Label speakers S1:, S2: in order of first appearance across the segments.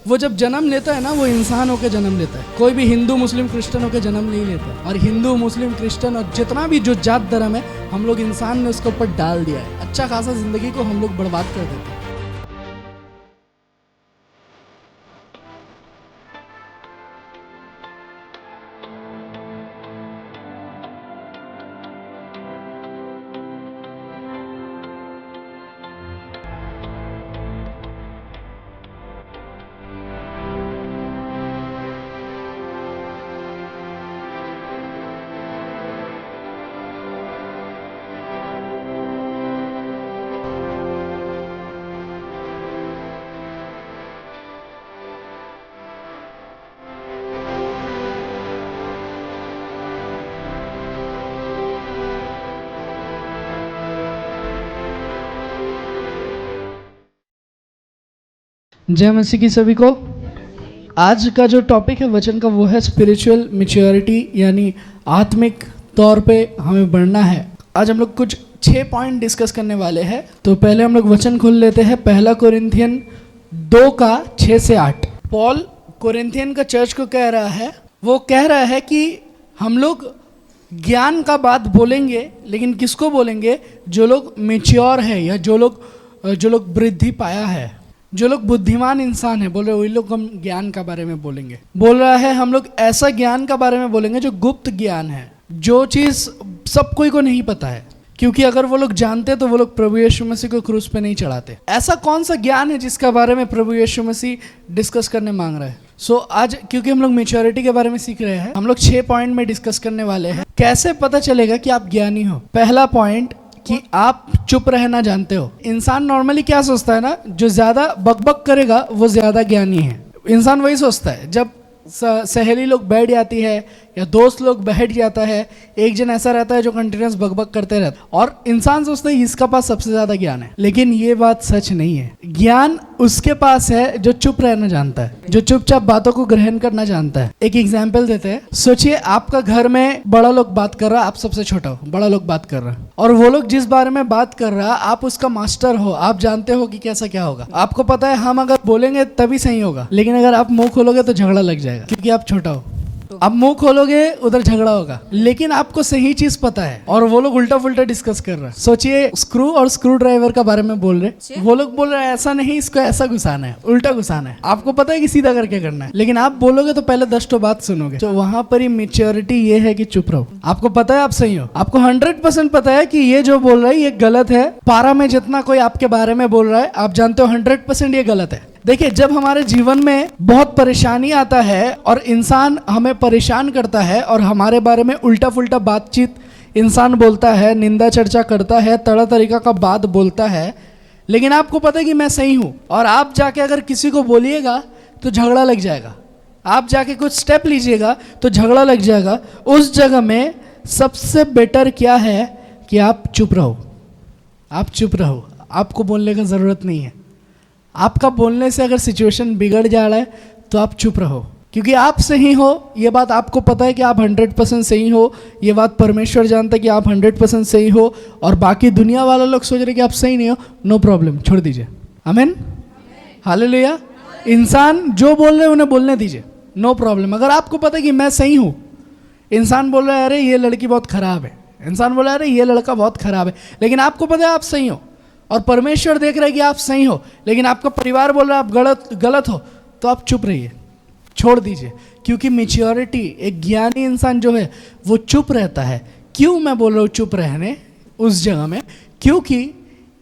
S1: वो जब जन्म लेता है ना, वो इंसान होकर जन्म लेता है। कोई भी हिंदू मुस्लिम क्रिश्चियन होकर जन्म नहीं लेता। और हिंदू मुस्लिम क्रिश्चियन और जितना भी जो जात धर्म है, हम लोग इंसान ने उसके ऊपर डाल दिया है। अच्छा खासा जिंदगी को हम लोग बर्बाद कर देते हैं। जय मसीह की सभी को। आज का जो टॉपिक है वचन का, वो है स्पिरिचुअल मैच्योरिटी, यानी आत्मिक तौर पे हमें बढ़ना है। आज हम लोग कुछ 6 पॉइंट डिस्कस करने वाले हैं। तो पहले हम लोग वचन खोल लेते हैं, 1 कोरिन्थियन 2 का 6 से 8। पॉल कोरिन्थियन का चर्च को कह रहा है, वो कह रहा है कि हम लोग ज्ञान का बात बोलेंगे, लेकिन किसको बोलेंगे? जो लोग मैच्योर है, या जो लोग वृद्धि पाया है, जो लोग बुद्धिमान इंसान है, बोल रहे वही लोग हम ज्ञान का बारे में बोलेंगे। बोल रहा है हम लोग ऐसा ज्ञान का बारे में बोलेंगे जो गुप्त ज्ञान है, जो चीज़ सब कोई को नहीं पता है। क्योंकि अगर वो लोग जानते तो वो लोग प्रभु यीशु मसीह को क्रूस पे नहीं चढ़ाते। ऐसा कौन सा ज्ञान है जिसका बारे में प्रभु यीशु मसीह डिस्कस करने मांग रहा है? सो आज क्योंकि हम लोग मैच्योरिटी के बारे में सीख रहे हैं, हम लोग 6 पॉइंट में डिस्कस करने वाले हैं। कैसे पता चलेगा कि आप ज्ञानी हो? पहला पॉइंट कि आप चुप रहना जानते हो। इंसान नॉर्मली क्या सोचता है ना, जो ज्यादा बकबक करेगा वो ज्यादा ज्ञानी है। इंसान वही सोचता है। जब सहेली लोग बैठ जाती है या दोस्त लोग बैठ जाता है, एक जन ऐसा रहता है जो कंटिन्यूस बकबक करते रहता है, और इंसान सोचता है इसका पास सबसे ज्यादा ज्ञान है। लेकिन ये बात सच नहीं है। ज्ञान उसके पास है जो चुप रहना जानता है, जो चुपचाप बातों को ग्रहण करना जानता है। एक एग्जाम्पल देते हैं। सोचिए आपका घर में बड़ा लोग बात कर रहा, आप सबसे छोटा हो, बड़ा लोग बात कर रहा, और वो लोग जिस बारे में बात कर रहा आप उसका मास्टर हो, आप जानते हो कि कैसा क्या होगा। आपको पता है हम अगर बोलेंगे तभी सही होगा, लेकिन अगर आप मुंह खोलोगे तो झगड़ा लग जाएगा, क्योंकि आप छोटा हो। आप मुंह खोलोगे उधर झगड़ा होगा। लेकिन आपको सही चीज पता है और वो लोग उल्टा फुल्टा डिस्कस कर रहे हैं। सोचिए स्क्रू और स्क्रू ड्राइवर का बारे में बोल रहे, वो लोग बोल रहे हैं ऐसा नहीं, इसको ऐसा घुसाना है, उल्टा घुसाना है। आपको पता है कि सीधा करके करना है, लेकिन आप बोलोगे तो पहले 10 तो बात सुनोगे। तो वहां पर ही मैच्योरिटी ये है कि चुप रहो। आपको पता है आप सही हो, आपको 100% पता है कि ये जो बोल रहा है ये गलत है। पारा में जितना कोई आपके बारे में बोल रहा है, आप जानते हो 100% ये गलत है। देखिए, जब हमारे जीवन में बहुत परेशानी आता है और इंसान हमें परेशान करता है और हमारे बारे में उल्टा फुल्टा बातचीत इंसान बोलता है, निंदा चर्चा करता है, तरह तरीका का बात बोलता है, लेकिन आपको पता है कि मैं सही हूँ, और आप जाके अगर किसी को बोलिएगा तो झगड़ा लग जाएगा। आप जाके कुछ स्टेप लीजिएगा तो झगड़ा लग जाएगा। उस जगह में सबसे बेटर क्या है कि आप चुप रहो। आप चुप रहो, आपको बोलने का ज़रूरत नहीं है। आपका बोलने से अगर सिचुएशन बिगड़ जा रहा है तो आप चुप रहो, क्योंकि आप सही हो, ये बात आपको पता है कि आप 100% सही हो। ये बात परमेश्वर जानता है कि आप 100% सही हो, और बाकी दुनिया वाले लोग सोच रहे कि आप सही नहीं हो। नो प्रॉब्लम, छोड़ दीजिए। आमीन, हालेलुया। इंसान जो बोल रहे हैं उन्हें बोलने दीजिए, नो प्रॉब्लम। अगर आपको पता है कि मैं सही हूँ, इंसान बोल रहा है अरे ये लड़की बहुत खराब है, इंसान बोल रहा है अरे ये लड़का बहुत खराब है, लेकिन आपको पता है आप सही हो, और परमेश्वर देख रहा है कि आप सही हो, लेकिन आपका परिवार बोल रहा है आप गलत हो, तो आप चुप रहिए, छोड़ दीजिए। क्योंकि मैच्योरिटी, एक ज्ञानी इंसान जो है वो चुप रहता है। क्यों मैं बोल रहा हूँ चुप रहने उस जगह में? क्योंकि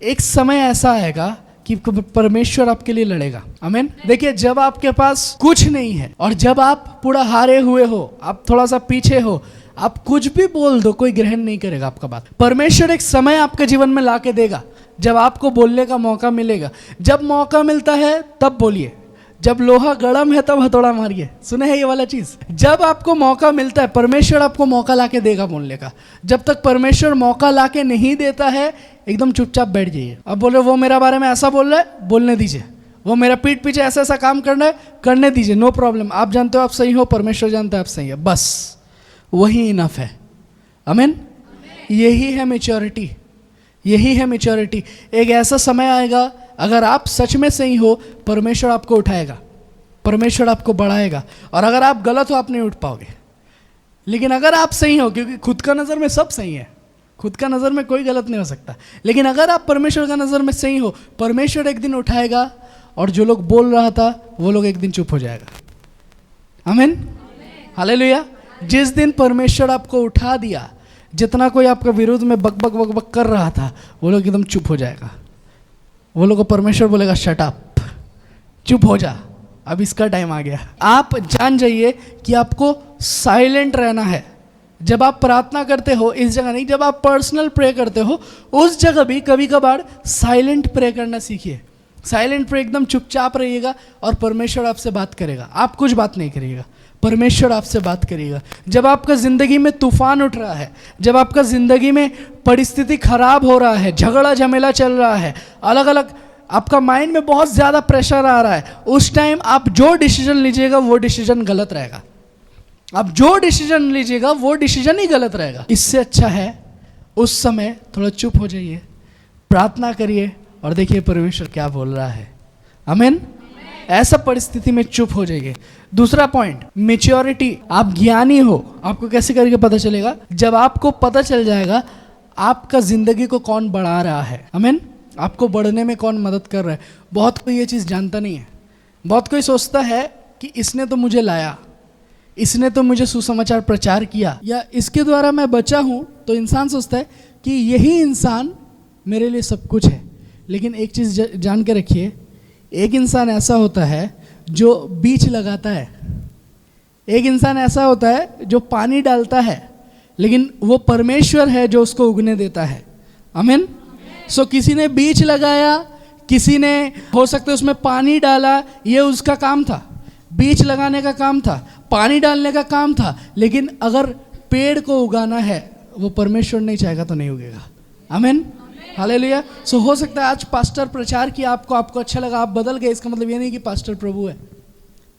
S1: एक समय ऐसा आएगा कि परमेश्वर आपके लिए लड़ेगा। आमीन। देखिए, जब आपके पास कुछ नहीं है और जब आप पूरा हारे हुए हो, आप थोड़ा सा पीछे हो, आप कुछ भी बोल दो, कोई ग्रहण नहीं करेगा आपका बात। परमेश्वर एक समय आपके जीवन में ला के देगा जब आपको बोलने का मौका मिलेगा। जब मौका मिलता है तब बोलिए, जब लोहा गरम है तब हथौड़ा मारिए। सुने है ये वाला चीज? जब आपको मौका मिलता है, परमेश्वर आपको मौका लाके देगा बोलने का। जब तक परमेश्वर मौका लाके नहीं देता है, एकदम चुपचाप बैठ जाइए। अब बोल रहे वो मेरा बारे में ऐसा बोल रहा है, बोलने दीजिए। वो मेरा पीठ पीछे ऐसा ऐसा काम करना है, करने दीजिए, नो प्रॉब्लम। आप जानते हो आप सही हो, परमेश्वर जानता है आप सही है, बस वही इनफ है। आमीन। यही है मैच्योरिटी, यही है मैच्योरिटी। एक ऐसा समय आएगा, अगर आप सच में सही हो, परमेश्वर आपको उठाएगा। परमेश्वर आपको बढ़ाएगा। और अगर आप गलत हो, आप नहीं उठ पाओगे। लेकिन अगर आप सही हो, क्योंकि खुद का नज़र में सब सही है, खुद का नज़र में कोई गलत नहीं हो सकता, लेकिन अगर आप परमेश्वर का नज़र में सही हो, परमेश्वर एक दिन उठाएगा और जो लोग बोल रहा था वो लोग एक दिन चुप हो जाएगा। आमीन, हालेलुया। जिस दिन परमेश्वर आपको उठा दिया, जितना कोई आपका विरोध में बक बक बक बक कर रहा था, वो लोग एकदम चुप हो जाएगा। वो लोग को परमेश्वर बोलेगा शट अप, चुप हो जा, अब इसका टाइम आ गया। आप जान जाइए कि आपको साइलेंट रहना है। जब आप प्रार्थना करते हो, इस जगह नहीं, जब आप पर्सनल प्रे करते हो, उस जगह भी कभी कभार साइलेंट प्रे करना सीखिए। साइलेंट प्रे, एकदम चुपचाप रहिएगा और परमेश्वर आपसे बात करेगा। आप कुछ बात नहीं करिएगा, परमेश्वर आपसे बात करिएगा। जब आपका ज़िंदगी में तूफान उठ रहा है, जब आपका ज़िंदगी में परिस्थिति खराब हो रहा है, झगड़ा झमेला चल रहा है, अलग अलग आपका माइंड में बहुत ज़्यादा प्रेशर आ रहा है, उस टाइम आप जो डिसीजन लीजिएगा वो डिसीजन गलत रहेगा। आप जो डिसीजन लीजिएगा वो डिसीजन ही गलत रहेगा। इससे अच्छा है उस समय थोड़ा चुप हो जाइए, प्रार्थना करिए और देखिए परमेश्वर क्या बोल रहा है। आमीन। ऐसा परिस्थिति में चुप हो जाइए। दूसरा पॉइंट, मैच्योरिटी। आप ज्ञानी हो, आपको कैसे करके पता चलेगा? जब आपको पता चल जाएगा आपका जिंदगी को कौन बढ़ा रहा है। आमीन। आपको बढ़ने में कौन मदद कर रहा है। बहुत कोई ये चीज़ जानता नहीं है। बहुत कोई सोचता है कि इसने तो मुझे लाया, इसने तो मुझे सुसमाचार प्रचार किया, या इसके द्वारा मैं बचा हूँ, तो इंसान सोचता है कि यही इंसान मेरे लिए सब कुछ है। लेकिन एक चीज़ जान के रखिए, एक इंसान ऐसा होता है जो बीज लगाता है, एक इंसान ऐसा होता है जो पानी डालता है, लेकिन वो परमेश्वर है जो उसको उगने देता है। आमीन। सो किसी ने बीज लगाया, किसी ने हो सकता है उसमें पानी डाला, ये उसका काम था, बीज लगाने का काम था, पानी डालने का काम था। लेकिन अगर पेड़ को उगाना है, वो परमेश्वर नहीं चाहेगा तो नहीं उगेगा। आमीन, हालेलुया। सो हो सकता है आज पास्टर प्रचार किया, आपको अच्छा लगा, आप बदल गए, इसका मतलब ये नहीं कि पास्टर प्रभु है।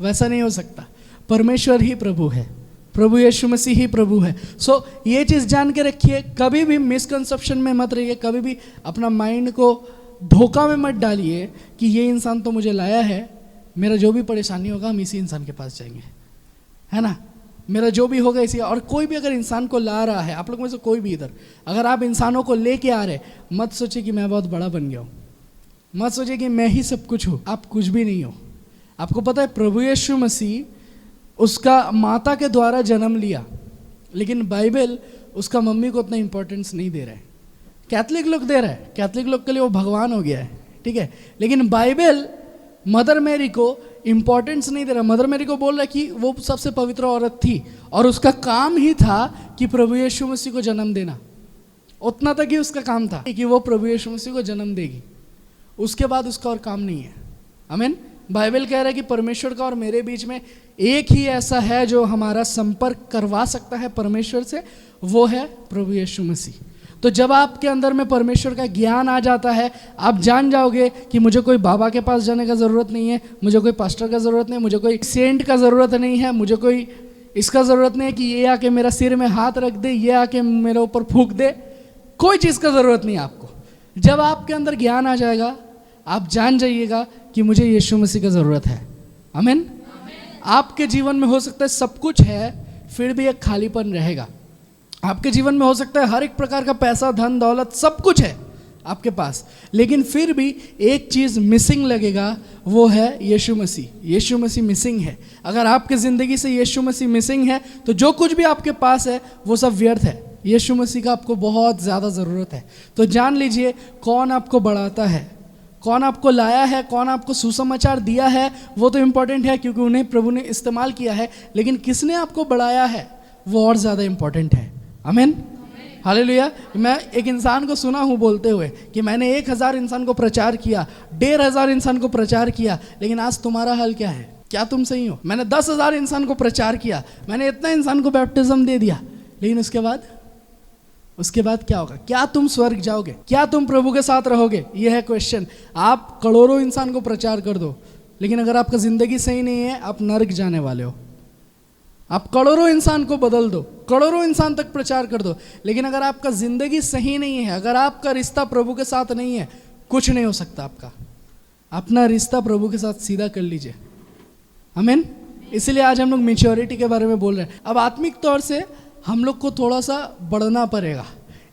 S1: वैसा नहीं हो सकता। परमेश्वर ही प्रभु है, प्रभु यीशु मसीह ही प्रभु है। सो ये चीज़ जान के रखिए, कभी भी मिसकंसेप्शन में मत रहिए, कभी भी अपना माइंड को धोखा में मत डालिए कि ये इंसान तो मुझे लाया है, मेरा जो भी परेशानी होगा हम इसी इंसान के पास जाएंगे, है ना, मेरा जो भी होगा इसी। और कोई भी अगर इंसान को ला रहा है, आप लोग में से कोई भी इधर अगर आप इंसानों को लेके आ रहे, मत सोचिए कि मैं बहुत बड़ा बन गया हूँ, मत सोचिए कि मैं ही सब कुछ हूँ। आप कुछ भी नहीं हो। आपको पता है प्रभु यीशु मसीह उसका माता के द्वारा जन्म लिया, लेकिन बाइबल उसका मम्मी को उतना इंपॉर्टेंस नहीं दे रहा है। कैथलिक लोग दे रहा है, कैथलिक लोग के लिए वो भगवान हो गया है, ठीक है, लेकिन बाइबल मदर मैरी को इंपॉर्टेंस नहीं दे रहा। मदर मैरी को बोल रहा है कि वो सबसे पवित्र औरत थी और उसका काम ही था कि प्रभु यीशु मसीह को जन्म देना। उतना तक ही उसका काम था कि वो प्रभु यीशु मसीह को जन्म देगी, उसके बाद उसका और काम नहीं है। आमीन। बाइबल कह रहा है कि परमेश्वर का और मेरे बीच में एक ही ऐसा है जो हमारा संपर्क करवा सकता है परमेश्वर से, वो है प्रभु यीशु मसीह। तो जब आपके अंदर में परमेश्वर का ज्ञान आ जाता है, आप जान जाओगे कि मुझे कोई बाबा के पास जाने का ज़रूरत नहीं है, मुझे कोई पास्टर का ज़रूरत नहीं है, मुझे कोई सेंट का ज़रूरत नहीं है, मुझे कोई इसका ज़रूरत नहीं है कि ये आके मेरा सिर में हाथ रख दे, ये आके मेरे ऊपर फूंक दे, कोई चीज़ का ज़रूरत नहीं है आपको। जब आपके अंदर ज्ञान आ जाएगा, आप जान जाइएगा कि मुझे यीशु मसीह का ज़रूरत है। आमीन। आपके जीवन में हो सकता है सब कुछ है, फिर भी एक खालीपन रहेगा। आपके जीवन में हो सकता है हर एक प्रकार का पैसा, धन, दौलत, सब कुछ है आपके पास, लेकिन फिर भी एक चीज़ मिसिंग लगेगा, वो है यीशु मसीह। यीशु मसीह मिसिंग है। अगर आपके ज़िंदगी से यीशु मसीह मिसिंग है, तो जो कुछ भी आपके पास है वो सब व्यर्थ है। यीशु मसीह का आपको बहुत ज़्यादा ज़रूरत है। तो जान लीजिए कौन आपको बढ़ाता है, कौन आपको लाया है, कौन आपको सुसमाचार दिया है, वो तो इम्पॉर्टेंट है क्योंकि उन्हें प्रभु ने इस्तेमाल किया है, लेकिन किसने आपको बढ़ाया है वो और ज़्यादा इम्पॉर्टेंट है। आमीन, हालेलुया। मैं एक इंसान को सुना हूँ बोलते हुए कि मैंने 1000 इंसान को प्रचार किया, 1500 इंसान को प्रचार किया, लेकिन आज तुम्हारा हाल क्या है? क्या तुम सही हो? मैंने 10,000 इंसान को प्रचार किया, मैंने इतना इंसान को बैप्टिज्म दे दिया, लेकिन उसके बाद क्या होगा? क्या तुम स्वर्ग जाओगे? क्या तुम प्रभु के साथ रहोगे? यह है क्वेश्चन। आप करोड़ों इंसान को प्रचार कर दो, लेकिन अगर आपका ज़िंदगी सही नहीं है, आप नरक जाने वाले हो। आप करोड़ों इंसान को बदल दो, करोड़ों इंसान तक प्रचार कर दो, लेकिन अगर आपका ज़िंदगी सही नहीं है, अगर आपका रिश्ता प्रभु के साथ नहीं है, कुछ नहीं हो सकता आपका। अपना रिश्ता प्रभु के साथ सीधा कर लीजिए। आमीन। इसलिए आज हम लोग मैच्योरिटी के बारे में बोल रहे हैं। अब आत्मिक तौर से हम लोग को थोड़ा सा बढ़ना पड़ेगा।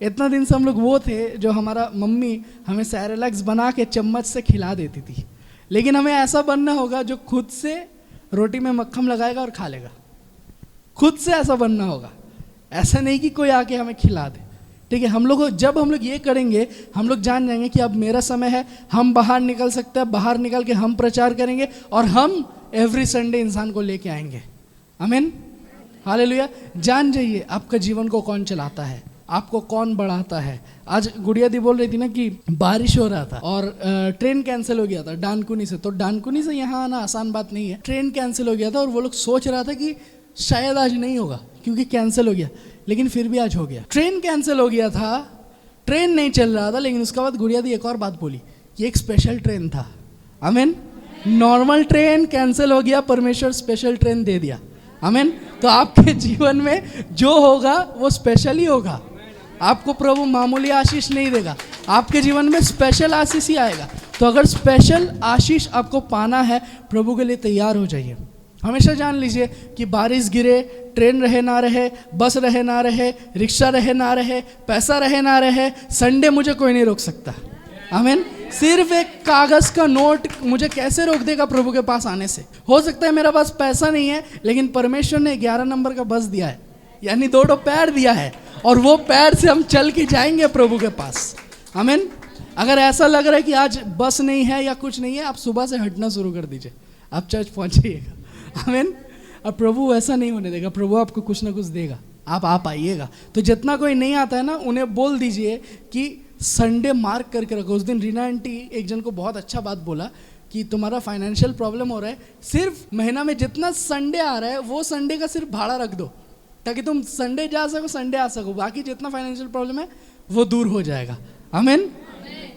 S1: इतना दिन से हम लोग वो थे जो हमारा मम्मी हमें सैरेलैक्स बना के चम्मच से खिला देती थी, लेकिन हमें ऐसा बनना होगा जो खुद से रोटी में मक्खन लगाएगा और खा लेगा। खुद से ऐसा बनना होगा, ऐसा नहीं कि कोई आके हमें खिला दे। ठीक है, हम लोग जब हम लोग ये करेंगे हम लोग जान जाएंगे कि अब मेरा समय है, हम बाहर निकल सकते हैं, बाहर निकल के हम प्रचार करेंगे और हम एवरी संडे इंसान को लेके आएंगे। आमीन, हालेलुया। जान जाइए आपका जीवन को कौन चलाता है, आपको कौन बढ़ाता है। आज गुड़िया दी बोल रही थी ना कि बारिश हो रहा था और ट्रेन कैंसिल हो गया था डानकुनी से। तो डानकुनी से यहाँ आना आसान बात नहीं है। ट्रेन कैंसिल हो गया था और वो लोग सोच रहा था कि शायद आज नहीं होगा क्योंकि कैंसिल हो गया, लेकिन फिर भी आज हो गया। ट्रेन कैंसिल हो गया था, ट्रेन नहीं चल रहा था, लेकिन उसके बाद गुड़िया दी एक और बात बोली, ये एक स्पेशल ट्रेन था। आमीन। नॉर्मल ट्रेन कैंसिल हो गया, परमेश्वर स्पेशल ट्रेन दे दिया। आमीन। तो आपके जीवन में जो होगा वो स्पेशल ही होगा। आपको प्रभु मामूली आशीष नहीं देगा, आपके जीवन में स्पेशल आशीष ही आएगा। तो अगर स्पेशल आशीष आपको पाना है, प्रभु के लिए तैयार हो जाइए। हमेशा जान लीजिए कि बारिश गिरे, ट्रेन रहे ना रहे, बस रहे ना रहे, रिक्शा रहे ना रहे, पैसा रहे ना रहे, संडे मुझे कोई नहीं रोक सकता। आमीन। सिर्फ एक कागज का नोट मुझे कैसे रोक देगा प्रभु के पास आने से। हो सकता है मेरा पास पैसा नहीं है, लेकिन परमेश्वर ने 11 नंबर का बस दिया है, यानी 2 पैर दिया है, और वो पैर से हम चल के जाएंगे प्रभु के पास। आमीन। अगर ऐसा लग रहा है कि आज बस नहीं है या कुछ नहीं है, आप सुबह से हटना शुरू कर दीजिए, आप चर्च पहुंचिएगा। आमीन। अब प्रभु ऐसा नहीं होने देगा, प्रभु आपको कुछ ना कुछ देगा, आप आइएगा। तो जितना कोई नहीं आता है ना, उन्हें बोल दीजिए कि संडे मार्क करके रखो। उस दिन रीना आंटी एक जन को बहुत अच्छा बात बोला कि तुम्हारा फाइनेंशियल प्रॉब्लम हो रहा है, सिर्फ महीना में जितना संडे आ रहा है वो संडे का सिर्फ भाड़ा रख दो, ताकि तुम संडे जा सको, संडे आ सको, बाकी जितना फाइनेंशियल प्रॉब्लम है वो दूर हो जाएगा। आमीन,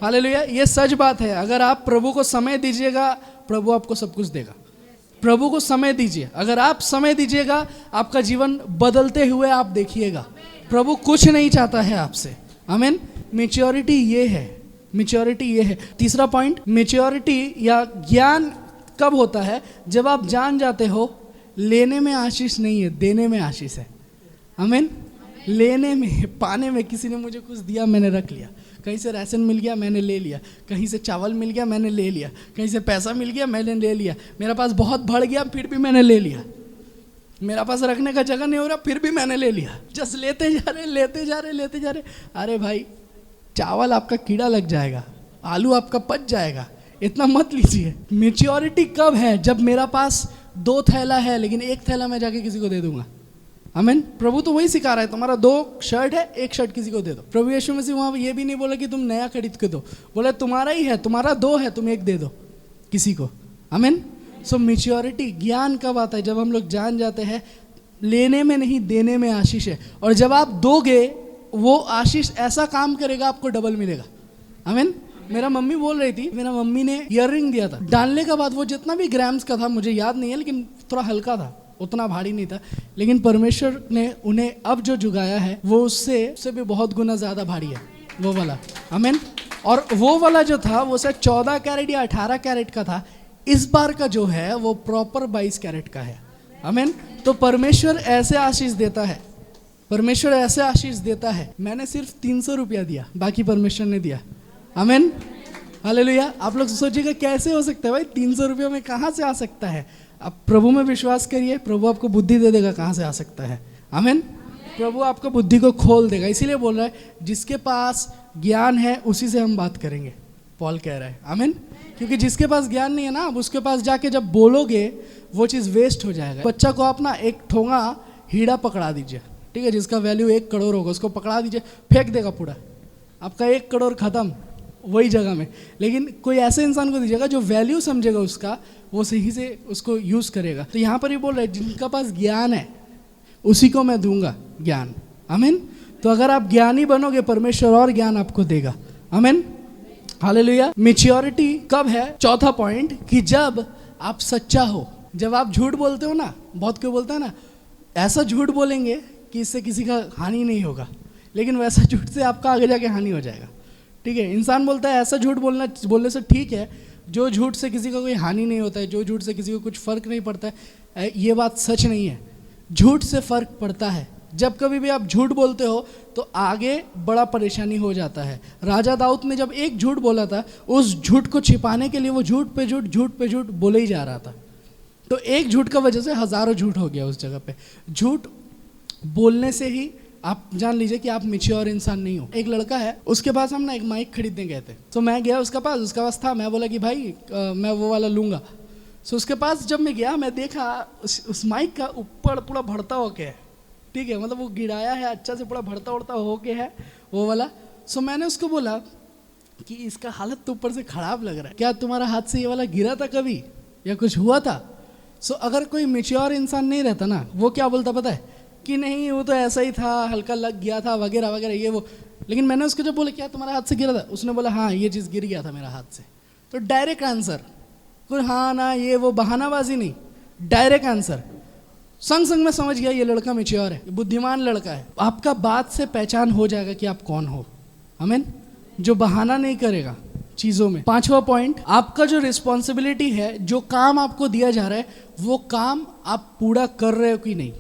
S1: हालेलुया। ये सच बात है। अगर आप प्रभु को समय दीजिएगा, प्रभु आपको सब कुछ देगा। प्रभु को समय दीजिए। अगर आप समय दीजिएगा, आपका जीवन बदलते हुए आप देखिएगा। प्रभु कुछ नहीं चाहता है आपसे। आमीन। मैच्योरिटी ये है, मैच्योरिटी ये है। तीसरा पॉइंट, मैच्योरिटी या ज्ञान कब होता है? जब आप जान जाते हो लेने में आशीष नहीं है, देने में आशीष है। आमीन। लेने में, पाने में, किसी ने मुझे कुछ दिया मैंने रख लिया, कहीं से राशन मिल गया मैंने ले लिया, कहीं से चावल मिल गया मैंने ले लिया, कहीं से पैसा मिल गया मैंने ले लिया, मेरा पास बहुत बढ़ गया फिर भी मैंने ले लिया, मेरा पास रखने का जगह नहीं हो रहा फिर भी मैंने ले लिया। जस्ट लेते जा रहे, लेते जा रहे, लेते जा रहे। अरे भाई, चावल आपका कीड़ा लग जाएगा, आलू आपका पच जाएगा, इतना मत लीजिए। मैच्योरिटी कब है? जब मेरा पास 2 थैला है लेकिन 1 थैला मैं जाके किसी को दे दूंगा। आमीन। प्रभु तो वही सिखा रहा है, तुम्हारा 2 शर्ट है, 1 शर्ट किसी को दे दो। प्रभु यीशु मसीह वहाँ ये भी नहीं बोला कि तुम नया खरीद के दो, बोले तुम्हारा ही है, तुम्हारा 2 है, तुम 1 दे दो किसी को। आमीन। सो मैच्योरिटी, ज्ञान कब आता है? जब हम लोग जान जाते हैं लेने में नहीं देने में आशीष है, और जब आप दोगे वो आशीष ऐसा काम करेगा आपको डबल मिलेगा। आमीन। मेरा मम्मी बोल रही थी, मेरा मम्मी ने ईयररिंग दिया था, डालने के बाद वो जितना भी ग्राम्स का था मुझे याद नहीं है, लेकिन थोड़ा हल्का था, उतना भारी नहीं था, लेकिन परमेश्वर ने उन्हें अब जो जुगाया है वो उससे भी बहुत गुना ज़्यादा भारी है वो वाला। आमीन। और वो वाला जो था वो शायद 14 कैरेट या 18 कैरेट का था, इस बार का जो है वो प्रॉपर 22 कैरेट का है। आमीन। तो परमेश्वर ऐसे आशीष देता है, परमेश्वर ऐसे आशीष देता है। मैंने सिर्फ 300 रुपया दिया, बाकी परमेश्वर ने दिया। आमीन, हालेलुया। आप लोग सोचिएगा कैसे हो सकता है भाई, 300 रुपये में कहाँ से आ सकता है? आप प्रभु में विश्वास करिए, प्रभु आपको बुद्धि दे देगा कहाँ से आ सकता है। आमीन। प्रभु आपको बुद्धि को खोल देगा। इसीलिए बोल रहा है जिसके पास ज्ञान है उसी से हम बात करेंगे, पॉल कह रहा है। आमीन। क्योंकि जिसके पास ज्ञान नहीं है ना, आप उसके पास जाके जब बोलोगे वो चीज़ वेस्ट हो जाएगा। बच्चा को आप ना एक ठोंगा हीरा पकड़ा दीजिए, ठीक है, जिसका वैल्यू 1 करोड़ होगा, उसको पकड़ा दीजिए, फेंक देगा पूरा, आपका 1 करोड़ खत्म वही जगह में। लेकिन कोई ऐसे इंसान को दीजिएगा जो वैल्यू समझेगा उसका, वो सही से उसको यूज़ करेगा। तो यहाँ पर ही बोल रहे हैं जिनका पास ज्ञान है उसी को मैं दूंगा ज्ञान। आमीन। तो अगर आप ज्ञानी बनोगे, परमेश्वर और ज्ञान आपको देगा। आमीन, हालेलुया। मैच्योरिटी कब है? चौथा पॉइंट, कि जब आप सच्चा हो। जब आप झूठ बोलते हो ना, बहुत क्यों बोलता है ना, ऐसा झूठ बोलेंगे कि इससे किसी का हानि नहीं होगा, लेकिन वैसा झूठ से आपका आगे जाके हानि हो जाएगा। ठीक है, इंसान बोलता है ऐसा झूठ बोलने से ठीक है जो झूठ से किसी का कोई हानि नहीं होता है, जो झूठ से किसी को कुछ फ़र्क नहीं पड़ता है, ये बात सच नहीं है। झूठ से फ़र्क पड़ता है। जब कभी भी आप झूठ बोलते हो तो आगे बड़ा परेशानी हो जाता है। राजा दाऊद ने जब एक झूठ बोला था, उस झूठ को छिपाने के लिए वो झूठ पे झूठ बोले ही जा रहा था। तो एक झूठ का वजह से हज़ारों झूठ हो गया उस जगह पे। झूठ बोलने से ही आप जान लीजिए कि आप मैच्योर इंसान नहीं हो। एक लड़का है, उसके पास हम ना एक माइक खरीदने गए थे। तो मैं गया उसके पास था। मैं बोला कि भाई मैं वो वाला लूँगा। सो उसके पास जब मैं गया, मैं देखा उस माइक का ऊपर पूरा भरता होके है, ठीक है, मतलब वो गिराया है अच्छा से, पूरा भरता उड़ता होके है वो वाला। सो मैंने उसको बोला कि इसका हालत तो ऊपर से ख़राब लग रहा है, क्या तुम्हारा हाथ से ये वाला गिरा था कभी या कुछ हुआ था? सो अगर कोई मैच्योर इंसान नहीं रहता ना, वो क्या बोलता पता है कि नहीं वो तो ऐसा ही था, हल्का लग गया था वगैरह वगैरह ये वो। लेकिन मैंने उसको जब बोला क्या तुम्हारा हाथ से गिरा था, उसने बोला हाँ ये चीज़ गिर गया था मेरा हाथ से। तो डायरेक्ट आंसर, कोई हाँ ना ये वो बहानाबाजी नहीं, डायरेक्ट आंसर। संग संग मैं समझ गया ये लड़का मैच्योर है, बुद्धिमान लड़का है। आपका बात से पहचान हो जाएगा कि आप कौन हो। आमीन। जो बहाना नहीं करेगा चीज़ों में। 5वां पॉइंट, आपका जो रिस्पॉन्सिबिलिटी है, जो काम आपको दिया जा रहा है, वो काम आप पूरा कर रहे हो कि नहीं,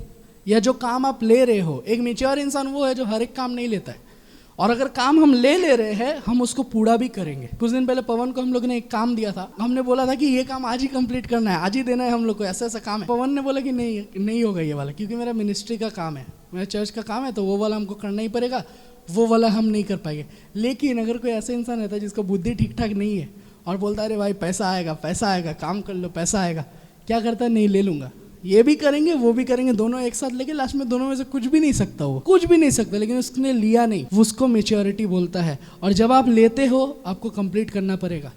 S1: या जो काम आप ले रहे हो। एक मैच्योर इंसान वो है जो हर एक काम नहीं लेता है, और अगर काम हम ले रहे हैं, हम उसको पूरा भी करेंगे। कुछ दिन पहले पवन को हम लोग ने एक काम दिया था, हमने बोला था कि ये काम आज ही कंप्लीट करना है, आज ही देना है हम लोग को, ऐसा ऐसा काम है। पवन ने बोला कि नहीं होगा ये वाला, क्योंकि मेरा मिनिस्ट्री का काम है, मेरा चर्च का काम है, तो वो वाला हमको करना ही पड़ेगा, वो वाला हम नहीं कर पाएंगे। लेकिन अगर कोई ऐसा इंसान रहता है जिसका बुद्धि ठीक ठाक नहीं है और बोलता है अरे भाई पैसा आएगा, काम कर लो पैसा आएगा, क्या करता है, नहीं ले लूँगा, ये भी करेंगे वो भी करेंगे, दोनों एक साथ लेके लास्ट में दोनों में से कुछ भी नहीं सकता, वो कुछ भी नहीं सकता। लेकिन उसने लिया नहीं, उसको मैच्योरिटी बोलता है। और जब आप लेते हो, आपको कंप्लीट करना पड़ेगा।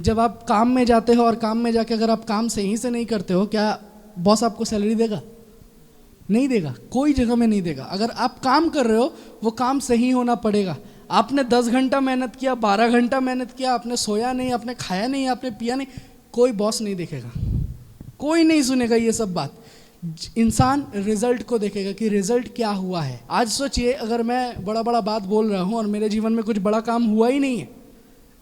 S1: जब आप काम में जाते हो और काम में जाके अगर आप काम सही से नहीं करते हो, क्या बॉस आपको सैलरी देगा? नहीं देगा, कोई जगह में नहीं देगा। अगर आप काम कर रहे हो, वो काम सही होना पड़ेगा। आपने 10 घंटा मेहनत किया, 12 घंटा मेहनत किया, आपने सोया नहीं, आपने खाया नहीं, आपने पिया नहीं, कोई बॉस नहीं देखेगा, कोई नहीं सुनेगा ये सब बात। इंसान रिजल्ट को देखेगा कि रिजल्ट क्या हुआ है। आज सोचिए अगर मैं बड़ा बड़ा बात बोल रहा हूँ और मेरे जीवन में कुछ बड़ा काम हुआ ही नहीं है,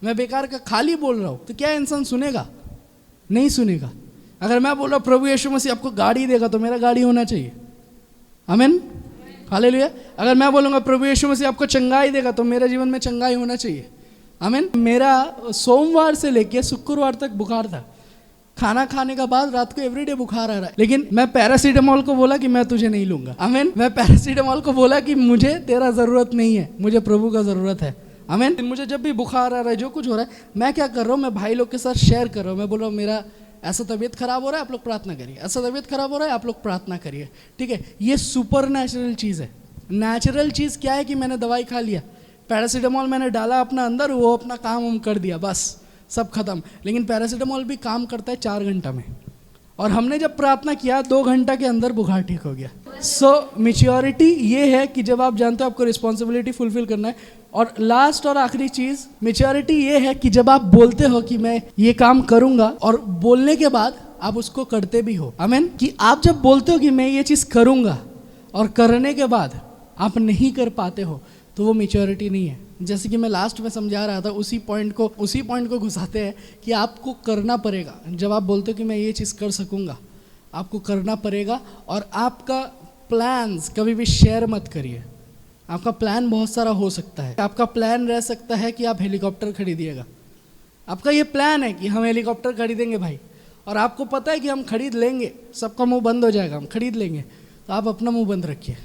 S1: मैं बेकार का खाली बोल रहा हूँ, तो क्या इंसान सुनेगा? नहीं सुनेगा। अगर मैं बोल रहा हूँ प्रभु यीशु मसीह आपको गाड़ी देगा, तो मेरा गाड़ी होना चाहिए। आमीन, हालेलुया। अगर मैं बोलूँगा प्रभु यीशु मसीह आपको चंगाई देगा, तो मेरे जीवन में चंगाई होना चाहिए। आमीन। मेरा सोमवार से लेके शुक्रवार तक बुखार था, खाना खाने का बाद रात को एवरीडे बुखार आ रहा है, लेकिन मैं पैरासीटामोल को बोला कि मैं तुझे नहीं लूंगा। आमीन। मैं पैरासीटामोल को बोला कि मुझे तेरा ज़रूरत नहीं है, मुझे प्रभु का ज़रूरत है। आमीन। मुझे जब भी बुखार आ रहा है, जो कुछ हो रहा है, मैं क्या कर रहा हूँ, मैं भाई लोग के साथ शेयर कर रहा हूँ। मैं बोल रहा हूँ मेरा ऐसा तबीयत खराब हो रहा है, आप लोग प्रार्थना करिए, ऐसा तबीयत खराब हो रहा है, आप लोग प्रार्थना करिए, ठीक है। ये सुपर नेचुरल चीज़ है। नेचुरल चीज़ क्या है कि मैंने दवाई खा लिया, पैरासीटामोल मैंने डाला अपना अंदर, वो अपना काम कर दिया, बस सब खत्म। लेकिन पैरासीटामोल भी काम करता है 4 घंटा में, और हमने जब प्रार्थना किया 2 घंटा के अंदर बुखार ठीक हो गया। सो मैच्योरिटी ये है कि जब आप जानते हो आपको रिस्पॉन्सिबिलिटी फुलफिल करना है। और लास्ट और आखिरी चीज़ मैच्योरिटी ये है कि जब आप बोलते हो कि मैं ये काम करूँगा, और बोलने के बाद आप उसको करते भी हो। आमीन। कि आप जब बोलते हो कि मैं ये चीज़ करूँगा और करने के बाद आप नहीं कर पाते हो, तो वो मैच्योरिटी नहीं है। जैसे कि मैं लास्ट में समझा रहा था, उसी पॉइंट को घुसाते हैं कि आपको करना पड़ेगा। जब आप बोलते हो कि मैं ये चीज़ कर सकूँगा, आपको करना पड़ेगा। और आपका प्लान्स कभी भी शेयर मत करिए। आपका प्लान बहुत सारा हो सकता है। आपका प्लान रह सकता है कि आप हेलीकॉप्टर खरीदिएगा, आपका ये प्लान है कि हम हेलीकॉप्टर खरीदेंगे भाई, और आपको पता है कि हम खरीद लेंगे, सबका मुंह बंद हो जाएगा, हम खरीद लेंगे। तो आप अपना मुंह बंद रखिए,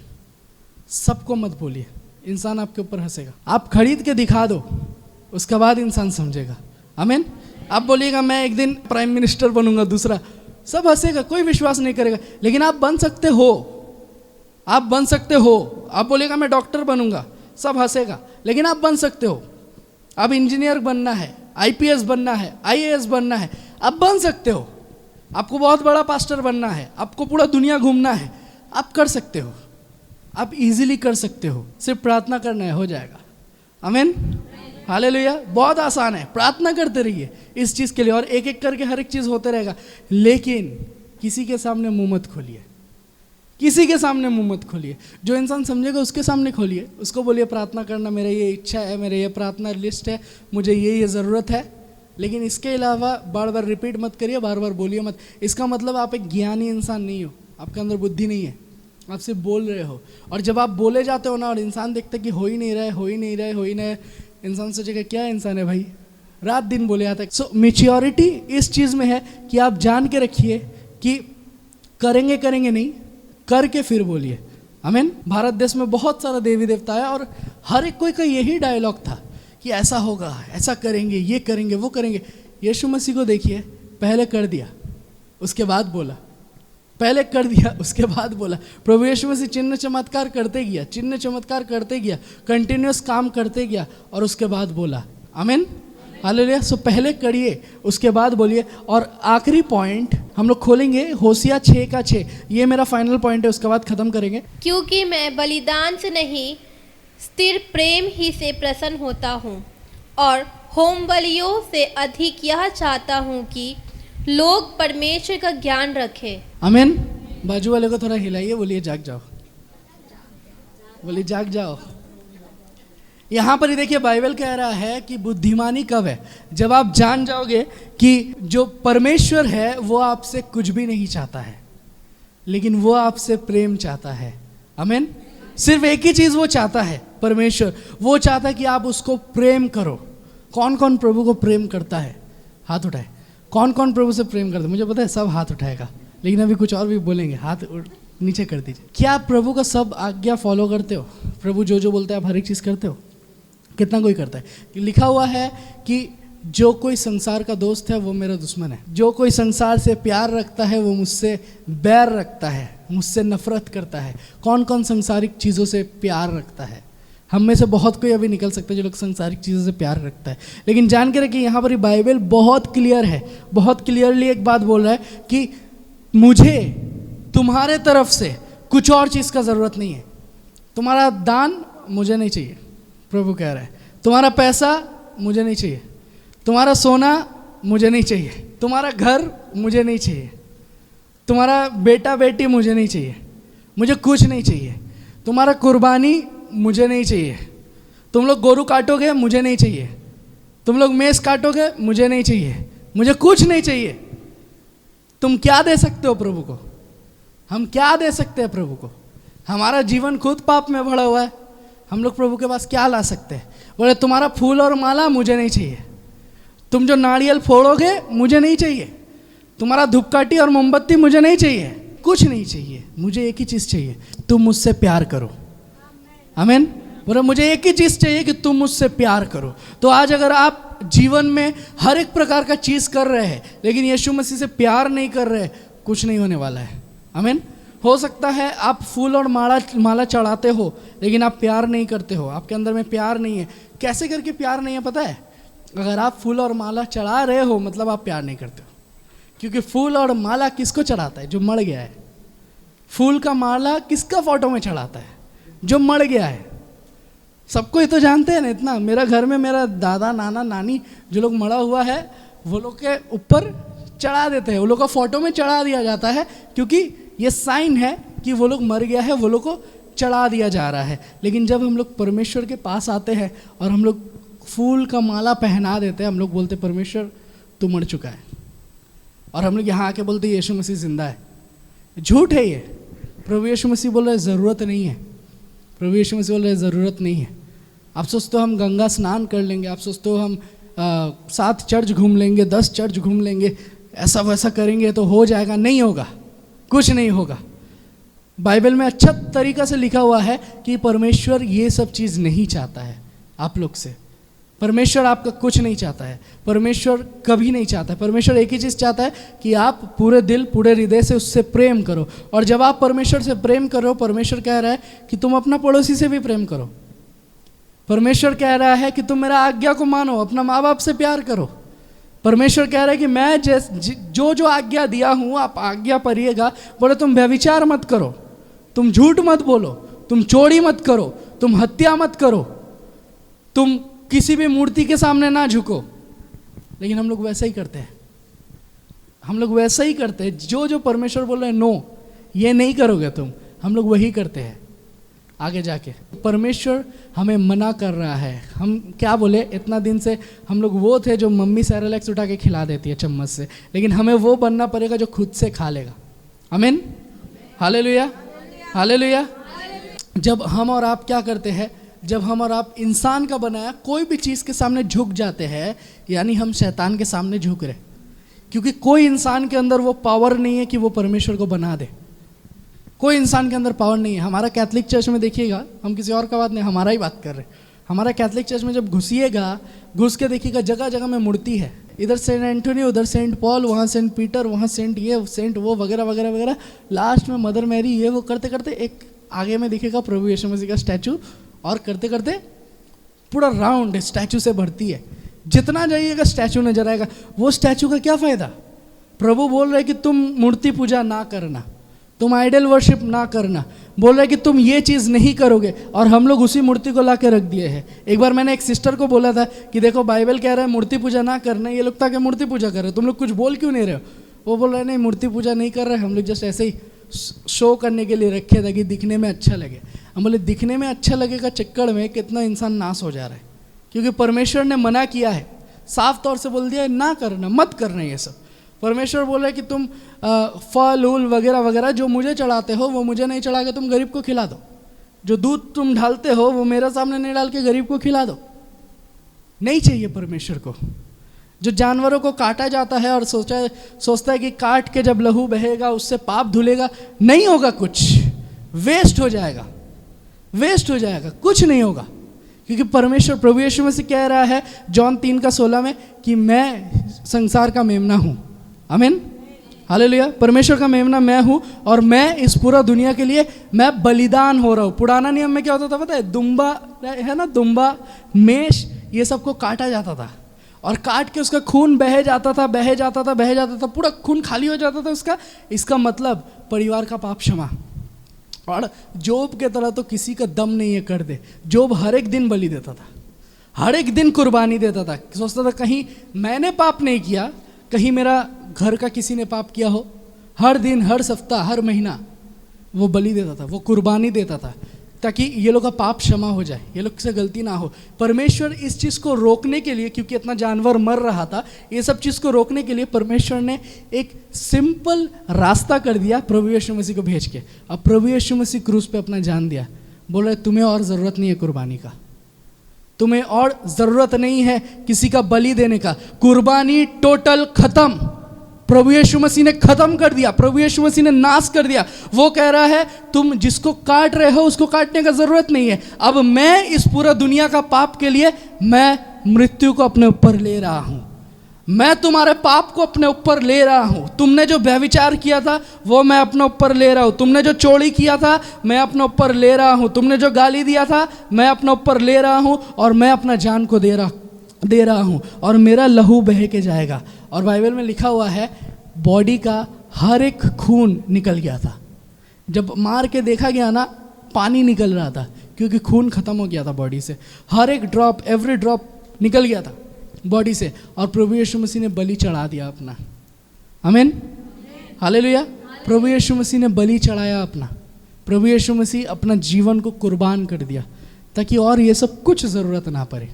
S1: सबको मत बोलिए, इंसान आपके ऊपर हंसेगा। आप खरीद के दिखा दो, उसके बाद इंसान समझेगा। आमीन। आप बोलिएगा मैं एक दिन प्राइम मिनिस्टर बनूंगा, दूसरा, सब हंसेगा, कोई विश्वास नहीं करेगा। लेकिन आप बन सकते हो, आप बन सकते हो। आप बोलिएगा मैं डॉक्टर बनूंगा, सब हंसेगा, लेकिन आप बन सकते हो। आप इंजीनियर बनना है, IPS बनना है, IAS बनना है, आप बन सकते हो। आपको बहुत बड़ा पास्टर बनना है, आपको पूरा दुनिया घूमना है, आप कर सकते हो, आप इजीली कर सकते हो। सिर्फ प्रार्थना करना है, हो जाएगा। आमीन, हालेलुया। बहुत आसान है, प्रार्थना करते रहिए इस चीज़ के लिए, और एक एक करके हर एक चीज़ होते रहेगा। लेकिन किसी के सामने मुंह मत खोलिए, किसी के सामने मुंह मत खोलिए। जो इंसान समझेगा उसके सामने खोलिए, उसको बोलिए प्रार्थना करना, मेरा ये इच्छा है, मेरा ये प्रार्थना लिस्ट है, मुझे ये ज़रूरत है, लेकिन इसके अलावा बार बार रिपीट मत करिए, बार बार बोलिए मत। इसका मतलब आप एक ज्ञानी इंसान नहीं हो, आपके अंदर बुद्धि नहीं है, आप सिर्फ बोल रहे हो। और जब आप बोले जाते हो ना और इंसान देखते कि हो ही नहीं रहा है, हो ही नहीं रहा है, हो ही नहीं, इंसान सोचेगा क्या इंसान है भाई, रात दिन बोले जाता है। सो मैच्योरिटी इस चीज़ में है कि आप जान के रखिए कि करेंगे करेंगे नहीं, करके फिर बोलिए। आमीन। भारत देश में बहुत सारा देवी देवता है और हर एक कोई का यही डायलॉग था कि ऐसा होगा, ऐसा करेंगे, ये करेंगे, वो करेंगे। यीशु मसीह को देखिए, पहले कर दिया उसके बाद बोला, पहले कर दिया उसके बाद बोला। प्रभु यीशु मसीह चिन्ह चमत्कार करते गया, चिन्ह चमत्कार करते गया, कंटिन्यूस काम करते गया और उसके बाद बोला। आमीन, हालेलुया। सो पहले करिए उसके बाद बोलिए। और आखिरी पॉइंट हम लोग खोलेंगे होसिया 6:6। ये मेरा फाइनल पॉइंट है, उसके बाद खत्म करेंगे।
S2: क्योंकि मैं बलिदान से नहीं स्थिर प्रेम ही से प्रसन्न होता हूँ, और होम बलियों से अधिक यह चाहता हूँ कि लोग परमेश्वर का ज्ञान रखें।
S1: आमीन। बाजू वाले को थोड़ा हिलाइए, बोलिए जाग जाओ, बोलिए जाग जाओ। यहाँ पर ही देखिए बाइबल कह रहा है कि बुद्धिमानी कब है, जब आप जान जाओगे कि जो परमेश्वर है वो आपसे कुछ भी नहीं चाहता है, लेकिन वो आपसे प्रेम चाहता है। आमीन। सिर्फ एक ही चीज़ वो चाहता है परमेश्वर, वो चाहता है कि आप उसको प्रेम करो। कौन कौन प्रभु को प्रेम करता है, हाथ उठाए। कौन कौन प्रभु से प्रेम करता है? मुझे पता है सब हाथ उठाएगा, लेकिन अभी कुछ और भी बोलेंगे, हाथ नीचे कर दीजिए। क्या आप प्रभु का सब आज्ञा फॉलो करते हो? प्रभु जो जो बोलते हैं आप हर एक चीज़ करते हो? कितना कोई करता है? लिखा हुआ है कि जो कोई संसार का दोस्त है वो मेरा दुश्मन है, जो कोई संसार से प्यार रखता है वो मुझसे बैर रखता है, मुझसे नफरत करता है। कौन कौन संसारिक चीज़ों से प्यार रखता है? हम में से बहुत कोई अभी निकल सकते हैं जो लोग संसारिक चीज़ों से प्यार रखता है। लेकिन जान के रखिए यहाँ पर बाइबल बहुत क्लियर है, बहुत क्लियरली एक बात बोल रहा है कि मुझे तुम्हारे तरफ से कुछ और चीज़ का ज़रूरत नहीं है। तुम्हारा दान मुझे नहीं चाहिए, प्रभु कह रहा है। तुम्हारा पैसा मुझे नहीं चाहिए, तुम्हारा सोना मुझे नहीं चाहिए, तुम्हारा घर मुझे नहीं चाहिए, तुम्हारा बेटा बेटी मुझे नहीं चाहिए, मुझे कुछ नहीं चाहिए। तुम्हारा कुर्बानी मुझे नहीं चाहिए। तुम लोग गोरू काटोगे मुझे नहीं चाहिए, तुम लोग मेष काटोगे मुझे नहीं चाहिए, मुझे कुछ नहीं चाहिए। तुम क्या दे सकते हो प्रभु को? हम क्या दे सकते हैं प्रभु को? हमारा जीवन खुद पाप में भरा हुआ है, हम लोग प्रभु के पास क्या ला सकते हैं? बोले तुम्हारा फूल और माला मुझे नहीं चाहिए, तुम जो नारियल फोड़ोगे मुझे नहीं चाहिए, तुम्हारा धूपकाठी और मोमबत्ती मुझे नहीं चाहिए, कुछ नहीं चाहिए। मुझे एक ही चीज़ चाहिए, तुम मुझसे प्यार करो। आमीन। बोले मुझे एक ही चीज़ चाहिए कि तुम मुझसे प्यार करो। तो आज अगर आप जीवन में हर एक प्रकार का चीज़ कर रहे हैं लेकिन यीशु मसीह से प्यार नहीं कर रहे, कुछ नहीं होने वाला है। आमीन। हो सकता है आप फूल और माला चढ़ाते हो लेकिन आप प्यार नहीं करते हो, आपके अंदर में प्यार नहीं है। कैसे करके प्यार नहीं है पता है? अगर आप फूल और माला चढ़ा रहे हो मतलब आप प्यार नहीं करते हो, क्योंकि फूल और माला किसको चढ़ाता है? जो मर गया है। फूल का माला किसका फोटो में चढ़ाता है? जो मर गया है। सबको ये तो जानते हैं ना इतना। मेरा घर में मेरा दादा नाना नानी जो लोग मरा हुआ है वो लोग के ऊपर चढ़ा देते हैं, वो लोग का फोटो में चढ़ा दिया जाता है, क्योंकि ये साइन है कि वो लोग मर गया है, वो लोग को चढ़ा दिया जा रहा है। लेकिन जब हम लोग परमेश्वर के पास आते हैं और हम लोग फूल का माला पहना देते हैं, हम लोग बोलते परमेश्वर तू मर चुका है, और हम लोग यहाँ आके बोलते यीशु मसीह जिंदा है। झूठ है ये। प्रभु यीशु मसीह बोल रहे ज़रूरत नहीं है, प्रभु यीशु मसीह बोल रहे ज़रूरत नहीं है। आप सोचते हो हम गंगा स्नान कर लेंगे, आप सोचते हो हम 7 चर्च घूम लेंगे, 10 चर्च घूम लेंगे, ऐसा वैसा करेंगे तो हो जाएगा। नहीं होगा, कुछ नहीं होगा। बाइबल में अच्छा तरीका से लिखा हुआ है कि परमेश्वर ये सब चीज़ नहीं चाहता है आप लोग से। परमेश्वर आपका कुछ नहीं चाहता है, परमेश्वर कभी नहीं चाहता है। परमेश्वर एक ही चीज़ चाहता है कि आप पूरे दिल पूरे हृदय से उससे प्रेम करो। और जब आप परमेश्वर से प्रेम करो, परमेश्वर कह रहा है कि तुम अपना पड़ोसी से भी प्रेम करो। परमेश्वर कह रहा है कि तुम मेरा आज्ञा को मानो, अपना माँ बाप से प्यार करो। परमेश्वर कह रहा है कि मैं जो जो आज्ञा दिया हूँ आप आज्ञा परिएगा। बोले तुम व्यभिचार मत करो, तुम झूठ मत बोलो, तुम चोरी मत करो, तुम हत्या मत करो, तुम किसी भी मूर्ति के सामने ना झुको। लेकिन हम लोग वैसा ही करते हैं, हम लोग वैसा ही करते हैं। जो जो परमेश्वर बोल रहे हैं नो ये नहीं करोगे तुम, हम लोग वही करते हैं। आगे जाके परमेश्वर हमें मना कर रहा है। हम क्या बोले, इतना दिन से हम लोग वो थे जो मम्मी सेरेलैक्स उठा के खिला देती है चम्मच से, लेकिन हमें वो बनना पड़ेगा जो खुद से खा लेगा। आमीन, हालेलुया, हालेलुया। जब हम और आप क्या करते हैं, जब हम और आप इंसान का बनाया कोई भी चीज़ के सामने झुक जाते हैं, यानी हम शैतान के सामने झुक रहे, क्योंकि कोई इंसान के अंदर वो पावर नहीं है कि वो परमेश्वर को बना दे। कोई इंसान के अंदर पावर नहीं है। हमारा कैथलिक चर्च में देखिएगा, हम किसी और का बात नहीं, हमारा ही बात कर रहे हैं। हमारा कैथलिक चर्च में जब घुसिएगा, घुस के देखिएगा जगह जगह में मूर्ति है, इधर सेंट एंटोनी, उधर सेंट पॉल, वहाँ सेंट पीटर, वहाँ सेंट ये सेंट वो वगैरह वगैरह वगैरह, लास्ट में मदर मैरी, ये वो करते करते एक आगे में दिखेगा प्रभु यीशु मसीह का स्टैचू, और करते करते पूरा राउंड स्टैचू से भरती है। जितना जाइएगा स्टैचू नजर आएगा। वो स्टैचू का क्या फ़ायदा? प्रभु बोल रहे कि तुम मूर्ति पूजा ना करना, तुम आइडल वर्शिप ना करना, बोल रहे कि तुम ये चीज़ नहीं करोगे, और हम लोग उसी मूर्ति को ला के रख दिए हैं। एक बार मैंने एक सिस्टर को बोला था कि देखो बाइबल कह रहा है मूर्ति पूजा ना करना, ये लोग ताकि मूर्ति पूजा कर रहे हो, तुम लोग कुछ बोल क्यों नहीं रहे हो? वो बोल रहे नहीं मूर्ति पूजा नहीं कर रहे, हम लोग जस्ट ऐसे ही शो करने के लिए रखे थे कि दिखने में अच्छा लगे। हम बोले दिखने में अच्छा लगेगा चक्कर में कितना इंसान नाश हो जा रहा है, क्योंकि परमेश्वर ने मना किया है, साफ तौर से बोल दिया है ना करना, मत करना ये सब। परमेश्वर बोल रहा है कि तुम फल उल वगैरह वगैरह जो मुझे चढ़ाते हो वो मुझे नहीं चढ़ा के तुम गरीब को खिला दो, जो दूध तुम ढालते हो वो मेरे सामने नहीं डाल के गरीब को खिला दो। नहीं चाहिए परमेश्वर को। जो जानवरों को काटा जाता है और सोचता है कि काट के जब लहू बहेगा उससे पाप धुलेगा, नहीं होगा, कुछ वेस्ट हो जाएगा, वेस्ट हो जाएगा, कुछ नहीं होगा। क्योंकि परमेश्वर प्रभु यीशु मसीह कह रहा है जॉन 3:16 में कि मैं संसार का मेमना हूँ। आमीन, हालेलुया। परमेश्वर का मेमना मैं हूँ और मैं इस पूरा दुनिया के लिए मैं बलिदान हो रहा हूँ। पुराना नियम में क्या होता था पता है? दुम्बा है ना, दुम्बा, मेष, ये सबको काटा जाता था और काट के उसका खून बह जाता था, बह जाता था, बह जाता था, पूरा खून खाली हो जाता था उसका। इसका मतलब परिवार का पाप क्षमा। और जोब के तरह तो किसी का दम नहीं है कर दे। जोब हर एक दिन बलि देता था, हर एक दिन कुर्बानी देता था। सोचता था कहीं मैंने पाप नहीं किया, कहीं मेरा घर का किसी ने पाप किया हो। हर दिन, हर सप्ताह, हर महीना वो बलि देता था, वो कुर्बानी देता था, ताकि ये लोग का पाप क्षमा हो जाए, ये लोग से गलती ना हो। परमेश्वर इस चीज़ को रोकने के लिए, क्योंकि इतना जानवर मर रहा था, ये सब चीज़ को रोकने के लिए परमेश्वर ने एक सिंपल रास्ता कर दिया प्रभु यीशु मसीह को भेज के। अब प्रभु यीशु मसीह क्रूस पे अपना जान दिया, बोल रहे तुम्हें और ज़रूरत नहीं है कुर्बानी का, तुम्हें और ज़रूरत नहीं है किसी का बलि देने का। कुर्बानी टोटल खत्म, प्रभु यीशु मसीह ने खत्म कर दिया, प्रभु यीशु मसीह ने नाश कर दिया। वो कह रहा है तुम जिसको काट रहे हो उसको काटने का जरूरत नहीं है। अब मैं इस पूरा दुनिया का पाप के लिए मैं मृत्यु को अपने ऊपर ले रहा हूं, मैं तुम्हारे पाप को अपने ऊपर ले रहा हूं। तुमने जो व्यभिचार किया था वो मैं अपने ऊपर ले रहा हूं, तुमने जो चोरी किया था मैं अपने ऊपर ले रहा हूं, तुमने जो गाली दिया था मैं अपने ऊपर ले रहा हूं, और मैं अपना जान को दे रहा हूं, और मेरा लहू बह के जाएगा। और बाइबल में लिखा हुआ है बॉडी का हर एक खून निकल गया था। जब मार के देखा गया ना, पानी निकल रहा था, क्योंकि खून खत्म हो गया था बॉडी से। हर एक ड्रॉप, एवरी ड्रॉप निकल गया था बॉडी से, और प्रभु यीशु मसीह ने बलि चढ़ा दिया अपना। आमीन, हालेलुया। प्रभु यीशु मसीह ने बलि चढ़ाया अपना, प्रभु यीशु मसीह अपना जीवन को कुर्बान कर दिया, ताकि और ये सब कुछ ज़रूरत ना पड़े।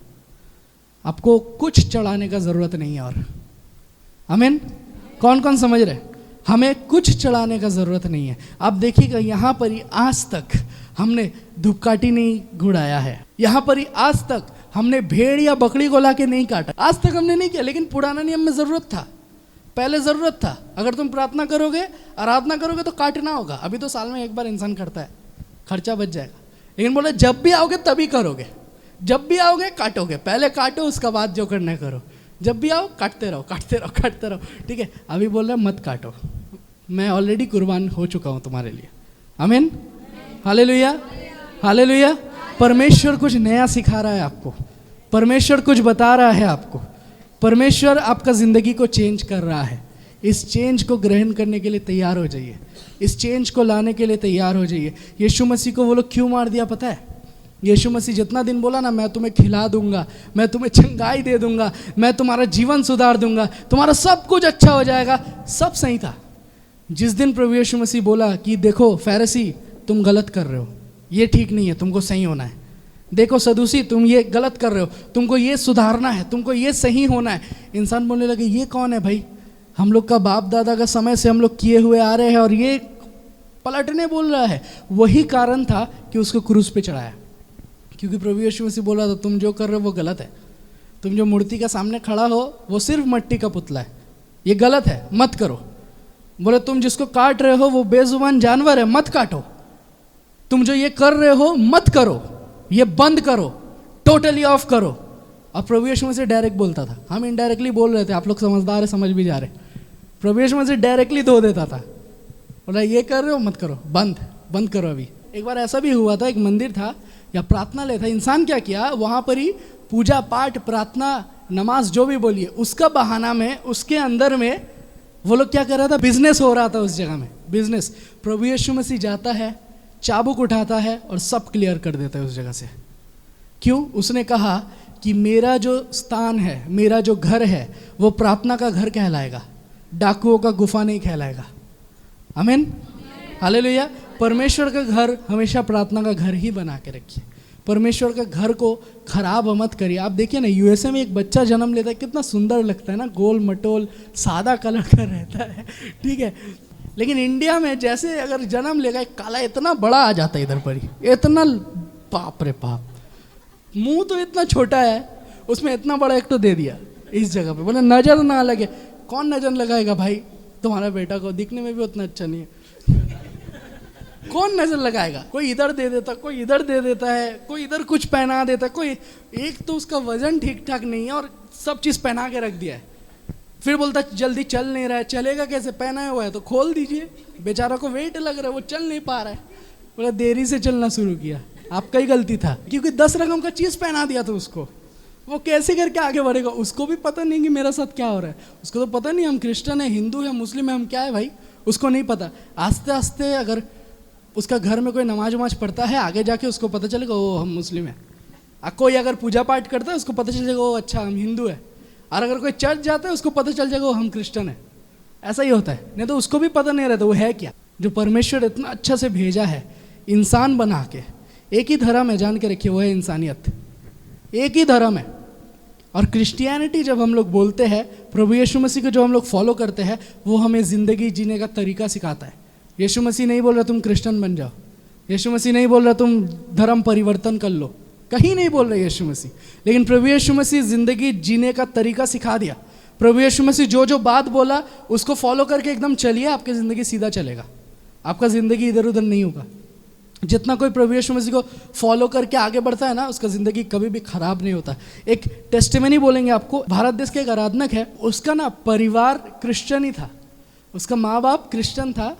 S1: आपको कुछ चढ़ाने का ज़रूरत नहीं है। और आमीन, कौन कौन समझ रहे? हमें कुछ चढ़ाने का ज़रूरत नहीं है। आप देखिएगा यहाँ पर ही आज तक हमने धूपकाठी नहीं घुड़ाया है, यहाँ पर ही आज तक हमने भेड़ या बकरी को ला के नहीं काटा, आज तक हमने नहीं किया। लेकिन पुराना नियम में ज़रूरत था, पहले ज़रूरत था। अगर तुम प्रार्थना करोगे, आराधना करोगे तो काटना होगा। अभी तो साल में एक बार इंसान करता है, खर्चा बच जाएगा। लेकिन बोले जब भी आओगे तभी करोगे, जब भी आओगे काटोगे, पहले काटो उसका बाद जो करना करो। जब भी आओ काटते रहो, काटते रहो, काटते रहो, ठीक है। अभी बोल रहा मत काटो, मैं ऑलरेडी कुर्बान हो चुका हूँ तुम्हारे लिए। आमीन, हालेलुया, हालेलुया। परमेश्वर कुछ नया सिखा रहा है आपको, परमेश्वर कुछ बता रहा है आपको, परमेश्वर आपका ज़िंदगी को चेंज कर रहा है। इस चेंज को ग्रहण करने के लिए तैयार हो जाइए, इस चेंज को लाने के लिए तैयार हो जाइए। यीशु मसीह को वो लोग क्यों मार दिया पता है? यीशु मसीह जितना दिन बोला ना, मैं तुम्हें खिला दूंगा, मैं तुम्हें चंगाई दे दूंगा, मैं तुम्हारा जीवन सुधार दूंगा, तुम्हारा सब कुछ अच्छा हो जाएगा, सब सही था। जिस दिन प्रभु यीशु मसीह बोला कि देखो फैरिसी तुम गलत कर रहे हो, ये ठीक नहीं है, तुमको सही होना है। देखो सदूसी, तुम ये गलत कर रहे हो, तुमको ये सुधारना है, तुमको ये सही होना है। इंसान बोलने लगे ये कौन है भाई, हम लोग का बाप दादा का समय से हम लोग किए हुए आ रहे हैं और ये पलटने बोल रहा है। वही कारण था कि उसको क्रूस पे चढ़ाया, क्योंकि प्रभु यीशु मसीह बोला था तुम जो कर रहे हो वो गलत है। तुम जो मूर्ति के सामने खड़ा हो वो सिर्फ मिट्टी का पुतला है, ये गलत है, मत करो। बोले तुम जिसको काट रहे हो वो बेजुबान जानवर है, मत काटो। तुम जो ये कर रहे हो मत करो, ये बंद करो, टोटली ऑफ करो। अब प्रभु यीशु मसीह डायरेक्ट बोलता था, हम इनडायरेक्टली बोल रहे थे, आप लोग समझदार है, समझ भी जा रहे। प्रभु यीशु मसीह डायरेक्टली धो देता था, बोला ये कर रहे हो मत करो, बंद करो अभी। एक बार ऐसा भी हुआ था, एक मंदिर था या प्रार्थनालय था, इंसान क्या किया, वहाँ पर ही पूजा पाठ प्रार्थना नमाज जो भी बोलिए उसका बहाना में उसके अंदर में वो लोग क्या कर रहा था, बिजनेस हो रहा था उस जगह में, बिजनेस। प्रभु यीशु मसीह जाता है, चाबुक उठाता है और सब क्लियर कर देता है उस जगह से। क्यों? उसने कहा कि मेरा जो स्थान है, मेरा जो घर है वो प्रार्थना का घर कहलाएगा, डाकुओं का गुफा नहीं कहलाएगा। आमीन, हालेलुया। परमेश्वर का घर हमेशा प्रार्थना का घर ही बना के रखिए। परमेश्वर का घर को खराब मत करिए। आप देखिए ना, यूएसए में एक बच्चा जन्म लेता है, कितना सुंदर लगता है ना, गोल मटोल सादा कलर का रहता है, ठीक है। लेकिन इंडिया में जैसे अगर जन्म लेगा, एक काला इतना बड़ा आ जाता है इधर पर ही, इतना, बाप रे बाप, मुंह तो इतना छोटा है, उसमें इतना बड़ा एक तो दे दिया इस जगह पे। बोले नजर ना लगे, कौन नजर लगाएगा भाई तुम्हारा बेटा को, दिखने में भी उतना अच्छा नहीं है, कौन नजर लगाएगा। कोई इधर दे देता, कोई इधर दे देता है, कोई इधर कुछ पहना देता है, कोई एक तो उसका वजन ठीक ठाक नहीं है और सब चीज़ पहना के रख दिया है। फिर बोलता जल्दी चल नहीं रहा है, चलेगा कैसे, पहना हुआ है तो खोल दीजिए, बेचारा को वेट लग रहा है, वो चल नहीं पा रहा है। बोला देरी से चलना शुरू किया, आपका ही गलती था, क्योंकि 10 रकम का चीज़ पहना दिया था उसको, वो कैसे करके आगे बढ़ेगा। उसको भी पता नहीं कि मेरा साथ क्या हो रहा है, उसको तो पता नहीं हम क्रिश्चियन है, हिंदू है, मुस्लिम है, हम क्या है भाई, उसको नहीं पता। आस्ते आस्ते अगर उसका घर में कोई नमाज वमाज पढ़ता है, आगे जाके उसको पता चलेगा ओ हम मुस्लिम है। कोई अगर पूजा पाठ करता है उसको पता चल जाएगा ओ अच्छा हम हिंदू है। और अगर कोई चर्च जाता है उसको पता चल जाएगा ओ हम क्रिश्चियन है। ऐसा ही होता है, नहीं तो उसको भी पता नहीं रहता वो है क्या। जो परमेश्वर इतना अच्छा से भेजा है इंसान बना के, एक ही धर्म है, जान के रखिए, वो है इंसानियत, एक ही धर्म है। और क्रिश्चियनिटी जब हम लोग बोलते हैं, प्रभु यीशु मसीह को जो हम लोग फॉलो करते हैं, वो हमें ज़िंदगी जीने का तरीका सिखाता है। यीशु मसीह नहीं बोल रहा तुम क्रिश्चियन बन जाओ, यीशु मसीह नहीं बोल रहा तुम धर्म परिवर्तन कर लो, कहीं नहीं बोल रहे यीशु मसीह। लेकिन प्रभु यीशु मसीह ज़िंदगी जीने का तरीका सिखा दिया। प्रभु यीशु मसीह जो जो बात बोला उसको फॉलो करके एकदम चलिए, आपकी ज़िंदगी सीधा चलेगा, आपका ज़िंदगी इधर उधर नहीं होगा। जितना कोई प्रभु यीशु मसीह को फॉलो करके आगे बढ़ता है ना, उसका ज़िंदगी कभी भी खराब नहीं होता। एक टेस्टिमनी बोलेंगे आपको, भारत देश के एक आराधनक है, उसका ना परिवार क्रिश्चियन ही था, उसका माँ बाप क्रिश्चियन था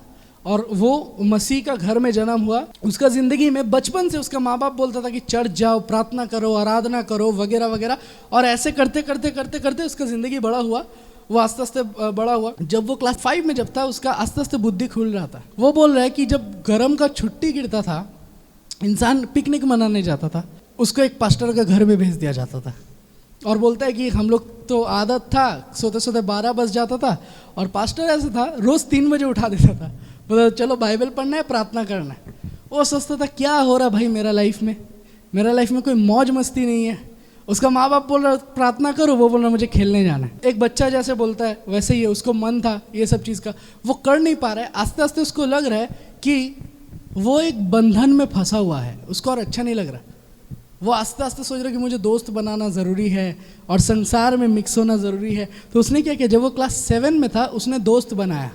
S1: और वो मसीह का घर में जन्म हुआ। उसका ज़िंदगी में बचपन से उसका माँ बाप बोलता था कि चर्च जाओ, प्रार्थना करो, आराधना करो, वगैरह वगैरह, और ऐसे करते करते करते करते उसका ज़िंदगी बड़ा हुआ। वो आस्ते आस्ते बड़ा हुआ। जब वो क्लास 5 में जब था, उसका आस्ते आस्ते बुद्धि खुल रहा था। वो बोल रहा है कि जब गर्म का छुट्टी गिरता था, इंसान पिकनिक मनाने जाता था, उसको एक पास्टर का घर में भेज दिया जाता था। और बोलता है कि हम लोग तो आदत था, सोते सोते 12 बज जाता था, और पास्टर ऐसा था रोज़ 3 बजे उठा देता था, बोला चलो बाइबल पढ़ना है, प्रार्थना करना है। वो सोचता था क्या हो रहा भाई मेरा लाइफ में, मेरा लाइफ में कोई मौज मस्ती नहीं है। उसका माँ बाप बोल रहा प्रार्थना करो, वो बोल रहा मुझे खेलने जाना है। एक बच्चा जैसे बोलता है वैसे ही है, उसको मन था ये सब चीज़ का, वो कर नहीं पा रहा है। आस्ते आस्ते उसको लग रहा है कि वो एक बंधन में फंसा हुआ है, उसको और अच्छा नहीं लग रहा। वो आस्ते आस्ते सोच रहा है कि मुझे दोस्त बनाना ज़रूरी है और संसार में मिक्स होना ज़रूरी है। तो उसने क्या किया, जब वो क्लास 7 में था उसने दोस्त बनाया,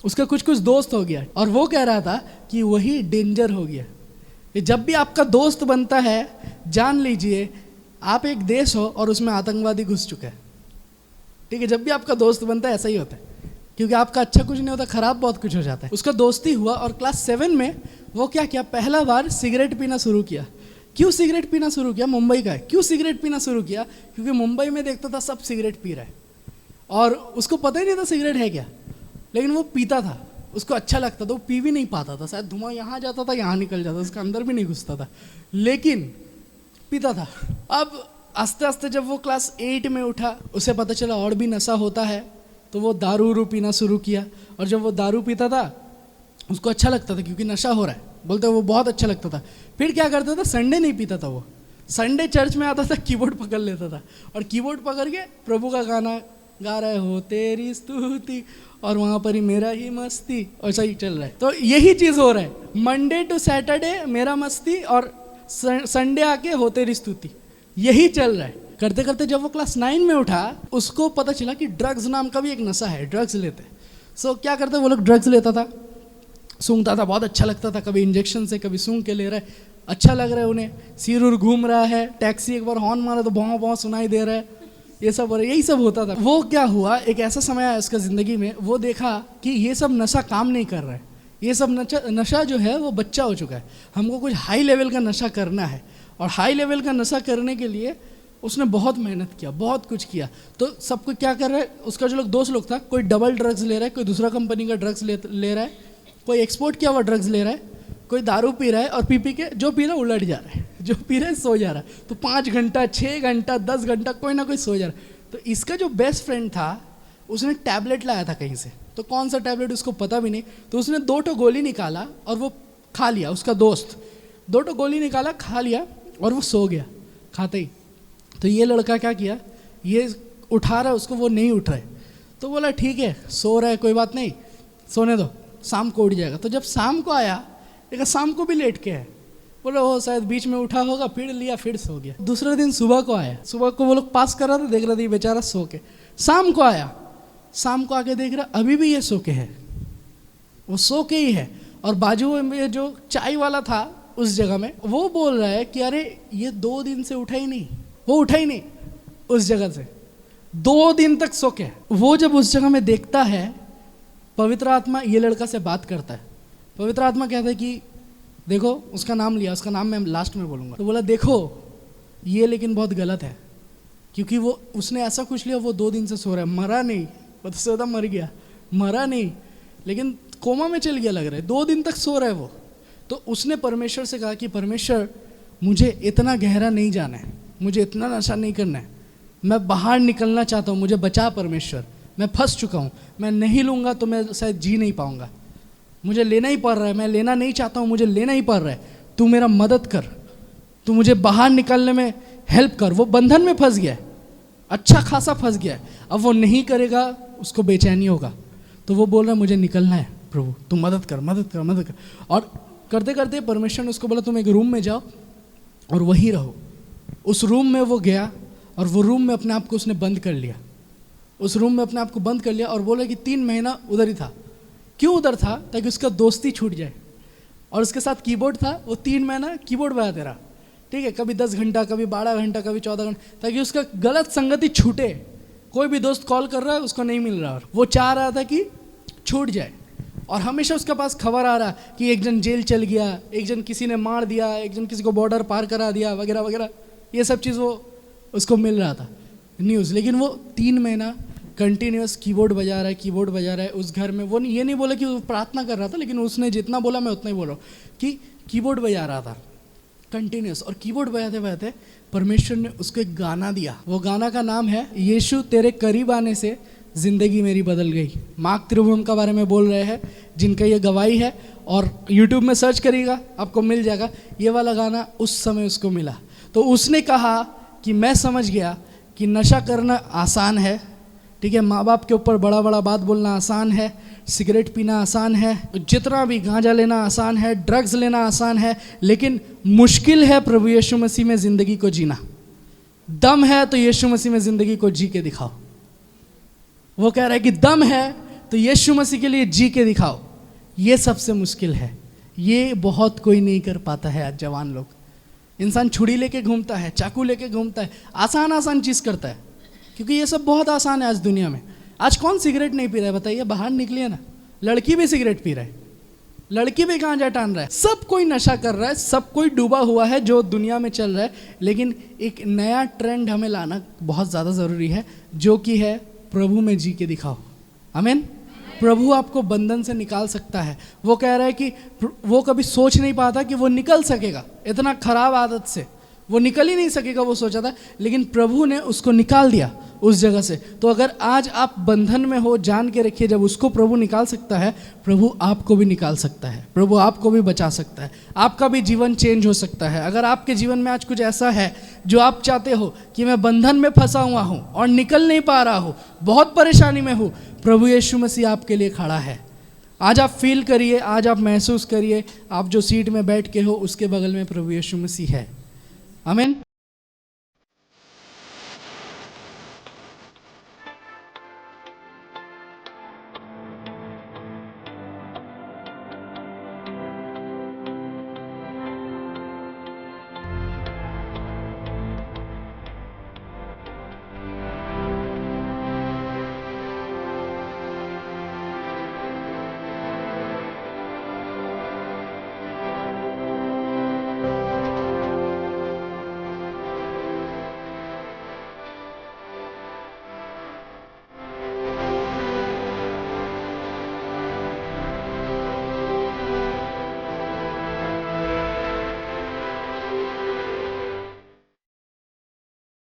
S1: उसका कुछ कुछ दोस्त हो गया, और वो कह रहा था कि वही डेंजर हो गया। जब भी आपका दोस्त बनता है, जान लीजिए आप एक देश हो और उसमें आतंकवादी घुस चुके हैं, ठीक है। जब भी आपका दोस्त बनता है ऐसा ही होता है, क्योंकि आपका अच्छा कुछ नहीं होता, खराब बहुत कुछ हो जाता है। उसका दोस्ती हुआ और क्लास 7 में वो क्या किया, पहला बार सिगरेट पीना शुरू किया। क्यों सिगरेट पीना शुरू किया, मुंबई का है, क्यों सिगरेट पीना शुरू किया, क्योंकि मुंबई में देखता था सब सिगरेट पी रहा है और उसको पता ही नहीं था सिगरेट है क्या, लेकिन वो पीता था, उसको अच्छा लगता था। वो पी भी नहीं पाता था, शायद धुआं यहाँ जाता था, यहाँ निकल जाता था, उसका अंदर भी नहीं घुसता था, लेकिन पीता था। अब आस्ते आस्ते जब वो क्लास 8 में उठा, उसे पता चला और भी नशा होता है, तो वो दारू पीना शुरू किया। और जब वो दारू पीता था उसको अच्छा लगता था क्योंकि नशा हो रहा है, बोलते वो बहुत अच्छा लगता था। फिर क्या करता था, संडे नहीं पीता था वो, संडे चर्च में आता था, कीबोर्ड पकड़ लेता था और कीबोर्ड पकड़ के प्रभु का गाना गा रहे हो तेरी स्तुति और वहाँ पर ही मेरा ही मस्ती, ऐसा ही चल रहा है। तो यही चीज़ हो रहा है, मंडे टू सैटरडे मेरा मस्ती और संडे आके हो तेरी स्तुति, यही चल रहा है। करते करते जब वो क्लास 9 में उठा, उसको पता चला कि ड्रग्स नाम का भी एक नशा है, ड्रग्स लेते। सो क्या करते, वो लोग ड्रग्स लेता था, सूंघता था, बहुत अच्छा लगता था, कभी इंजेक्शन से कभी सूंघ के ले रहा है, अच्छा लग रहा है उन्हें, सिर उर घूम रहा है, टैक्सी एक बार हॉर्न मारा तो भौं भौं सुनाई दे रहा है, ये सब हो रहा है, यही सब होता था। वो क्या हुआ, एक ऐसा समय आया उसका ज़िंदगी में, वो देखा कि ये सब नशा काम नहीं कर रहा है, ये सब नशा जो है वो बच्चा हो चुका है, हमको कुछ हाई लेवल का नशा करना है। और हाई लेवल का नशा करने के लिए उसने बहुत मेहनत किया, बहुत कुछ किया। तो सबको क्या कर रहा है, उसका जो लोग दोस्त लोग था, कोई डबल ड्रग्स ले रहा है, कोई दूसरा कंपनी का ड्रग्स ले रहा है, कोई एक्सपोर्ट किया हुआ ड्रग्स ले रहा है, कोई दारू पी रहा है और पी के जो पी रहा है उलट जा रहा है, जो पी रहा है सो जा रहा है। तो 5 घंटा 6 घंटा 10 घंटा कोई ना कोई सो जा रहा है। तो इसका जो बेस्ट फ्रेंड था उसने टैबलेट लाया था कहीं से, तो कौन सा टैबलेट उसको पता भी नहीं, तो उसने 2 गोली निकाला और वो खा लिया। उसका दोस्त 2 गोली निकाला, खा लिया और वो सो गया खाते ही। तो ये लड़का क्या किया, ये उठा रहा है उसको, वो नहीं उठ रहा है, तो बोला ठीक है सो रहा है कोई बात नहीं, सोने दो, शाम को उठ जाएगा। तो जब शाम को आया, देखा शाम को भी लेट के है, बोला वो शायद बीच में उठा होगा, फिर लिया फिर सो गया। दूसरे दिन सुबह को आया, सुबह को वो लोग पास कर रहा था, देख रहा था बेचारा सो के। शाम को आया, शाम को आके देख रहा अभी भी ये सो के है, वो सो के ही है। और बाजू में जो चाय वाला था उस जगह में, वो बोल रहा है कि अरे ये 2 दिन से उठा ही नहीं, वो उठा ही नहीं उस जगह से, 2 दिन तक सो के। वो जब उस जगह में देखता है, पवित्र आत्मा ये लड़का से बात करता है। पवित्र आत्मा कहता है कि देखो, उसका नाम लिया, उसका नाम मैं लास्ट में बोलूँगा, तो बोला देखो ये लेकिन बहुत गलत है, क्योंकि वो उसने ऐसा कुछ लिया, वो 2 दिन से सो रहा है, मरा नहीं, वो तो सोता मर गया, मरा नहीं लेकिन कोमा में चल गया लग रहा है, 2 दिन तक सो रहा है वो। तो उसने परमेश्वर से कहा कि परमेश्वर मुझे इतना गहरा नहीं जाना है, मुझे इतना नशा नहीं करना है, मैं बाहर निकलना चाहता हूँ, मुझे बचा परमेश्वर, मैं फंस चुका हूँ, मैं नहीं लूँगा तो मैं शायद जी नहीं पाऊँगा, मुझे लेना ही पड़ रहा है, मैं लेना नहीं चाहता हूँ, मुझे लेना ही पड़ रहा है, तू मेरा मदद कर, तू मुझे बाहर निकलने में हेल्प कर। वो बंधन में फंस गया है, अच्छा खासा फंस गया है, अब वो नहीं करेगा उसको बेचैनी होगा, तो वो बोल रहा है मुझे निकलना है प्रभु, तू मदद कर मदद कर मदद कर। और करते करते परमेश्वर ने उसको बोला तुम एक रूम में जाओ और वहीं रहो। उस रूम में वो गया और वो रूम में अपने आप को उसने बंद कर लिया, उस रूम में अपने आप को बंद कर लिया और बोला कि 3 महीना उधर ही था। क्यों उधर था? ताकि उसका दोस्ती छूट जाए। और उसके साथ कीबोर्ड था, वो 3 महीना कीबोर्ड बजाते रहा, ठीक है, कभी 10 घंटा, कभी 12 घंटा, कभी 14 घंटा, ताकि उसका गलत संगति छूटे। कोई भी दोस्त कॉल कर रहा है उसको नहीं मिल रहा, और वो चाह रहा था कि छूट जाए। और हमेशा उसके पास खबर आ रहा कि एक जन जेल चल गया, एक जन किसी ने मार दिया, एक जन किसी को बॉर्डर पार करा दिया, वगैरह वगैरह, ये सब चीज़ वो उसको मिल रहा था न्यूज़। लेकिन वो 3 महीना कंटिन्यूस कीबोर्ड बजा रहा है उस घर में। वो ये नहीं बोला कि वो प्रार्थना कर रहा था, लेकिन उसने जितना बोला मैं उतना ही बोल रहा हूँ कि कीबोर्ड बजा रहा था कंटिन्यूस। और कीबोर्ड बजाते बजाते परमेश्वर ने उसको एक गाना दिया। वो गाना का नाम है यीशु तेरे करीब आने से ज़िंदगी मेरी बदल गई। मार्क त्रिभुवन का बारे में बोल रहे हैं, जिनका ये गवाही है, और यूट्यूब में सर्च करिएगा आपको मिल जाएगा। ये वाला गाना उस समय उसको मिला, तो उसने कहा कि मैं समझ गया कि नशा करना आसान है, ठीक है, माँ बाप के ऊपर बड़ा बड़ा बात बोलना आसान है, सिगरेट पीना आसान है, जितना भी गांजा लेना आसान है, ड्रग्स लेना आसान है, लेकिन मुश्किल है प्रभु यीशु मसीह में ज़िंदगी को जीना। दम है तो यीशु मसीह में ज़िंदगी को जी के दिखाओ। वो कह रहा है कि दम है तो यीशु मसीह के लिए जी के दिखाओ। ये सबसे मुश्किल है, ये बहुत कोई नहीं कर पाता है। आज जवान लोग, इंसान छुरी लेके घूमता है, चाकू लेके घूमता है, आसान आसान चीज़ करता है, क्योंकि ये सब बहुत आसान है आज दुनिया में। आज कौन सिगरेट नहीं पी रहा है बताइए? बाहर निकलिए ना, लड़की भी सिगरेट पी रहा है, लड़की भी गांजा टान रहा है, सब कोई नशा कर रहा है, सब कोई डूबा हुआ है जो दुनिया में चल रहा है। लेकिन एक नया ट्रेंड हमें लाना बहुत ज़्यादा ज़रूरी है, जो कि है प्रभु में जी के दिखाओ। आमीन। प्रभु आपको बंधन से निकाल सकता है। वो कह रहा है कि वो कभी सोच नहीं पाता कि वो निकल सकेगा इतना खराब आदत से। वो निकल ही नहीं सकेगा, वो सोचा था, लेकिन प्रभु ने उसको निकाल दिया उस जगह से। तो अगर आज आप बंधन में हो, जान के रखिए, जब उसको प्रभु निकाल सकता है, प्रभु आपको भी निकाल सकता है, प्रभु आपको भी बचा सकता है, आपका भी जीवन चेंज हो सकता है। अगर आपके जीवन में आज कुछ ऐसा है जो आप चाहते हो कि मैं बंधन में फंसा हुआ हूँ और निकल नहीं पा रहा हूँ, बहुत परेशानी में हूँ, प्रभु यीशु मसीह आपके लिए खड़ा है। आज आप फील करिए, आज आप महसूस करिए, आप जो सीट में बैठ के हो उसके बगल में प्रभु यीशु मसीह है। आमीन।